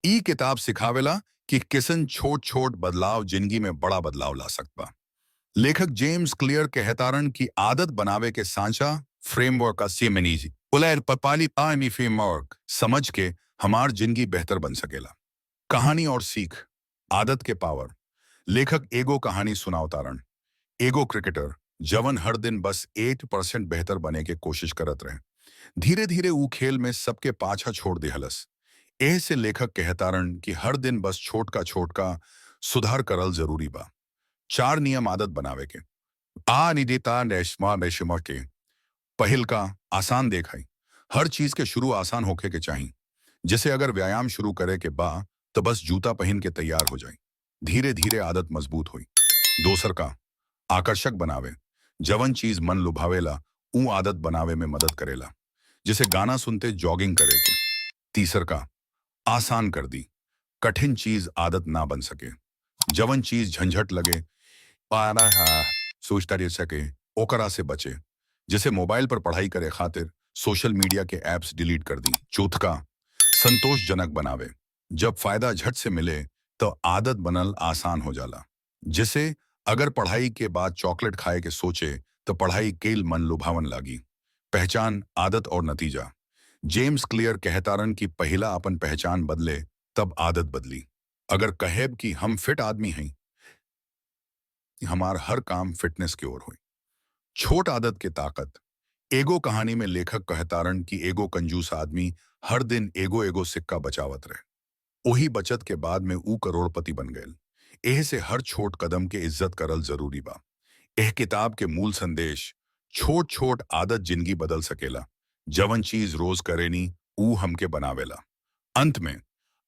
ई किताब सिखावेला कि किसन छोट छोट बदलाव जिंदगी में बड़ा बदलाव ला सकता। लेखक जेम्स क्लियर कहतारन की आदत बनावे के सांचा फ्रेमवर्क का सीमेनीजी उलैर पपाली पानी फ्रेमवर्क समझ के हमार जिंदगी बेहतर बन सकेला। कहानी और सीख। आदत के पावर। लेखक एगो कहानी सुनावतारन। एगो क्रिकेटर जवन हर दिन बस 8% बेहतर बने के कोशिश करत रहे। धीरे धीरे ऊ खेल में सबके पाछा छोड़ दिहलस। एह से लेखक कहतारन कि हर दिन बस छोटका सुधार करल जरूरी बा। 4 नियम आदत बनावे के। आ निदिता रेशमा रेशमा के पहिल का आसान देखाई। हर चीज के शुरू आसान होके के चाहिए। जैसे अगर व्यायाम शुरू करे के बा तो बस जूता पहन के तैयार हो जाए। धीरे धीरे आदत मजबूत हुई। दोसर का आकर्षक बनावे। जवन चीज मन लुभावेला ऊ आदत बनावे में मदद करेला। जैसे गाना सुनते जॉगिंग करे के। तीसर का आसान कर दी। कठिन चीज आदत ना बन सके। जवन चीज झंझट लगे पारा सोचता रह सके ओकरा से बचे। जैसे मोबाइल पर पढ़ाई करे खातिर सोशल मीडिया के एप्स डिलीट कर दी। चौथा संतोषजनक बनावे। जब फायदा झट से मिले तो आदत बनल आसान हो जाला। जैसे अगर पढ़ाई के बाद चॉकलेट खाए के सोचे तो पढ़ाई केल मन लुभावन लागी। पहचान आदत और नतीजा। जेम्स क्लियर कहतारन की पहिला अपन पहचान बदले तब आदत बदली। अगर कहेब कि हम फिट आदमी हैं, हमार हर काम फिटनेस की ओर हुई। छोट आदत के ताकत। एगो कहानी में लेखक कहतारन कि एगो कंजूस आदमी हर दिन एगो एगो सिक्का बचावत रहे। वही बचत के बाद में ऊ करोड़पति बन गए। एह से हर छोट कदम के इज्जत करल जरूरी बा। एह किताब के मूल संदेश छोट छोट आदत जिंदगी बदल सकेला। जवन चीज रोज करेनी ऊ हमके बनावेला। अंत में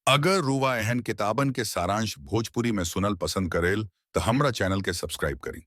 अगर रुवा एहन किताबन के सारांश भोजपुरी में सुनल पसंद करेल तो हमरा चैनल के सब्सक्राइब करी।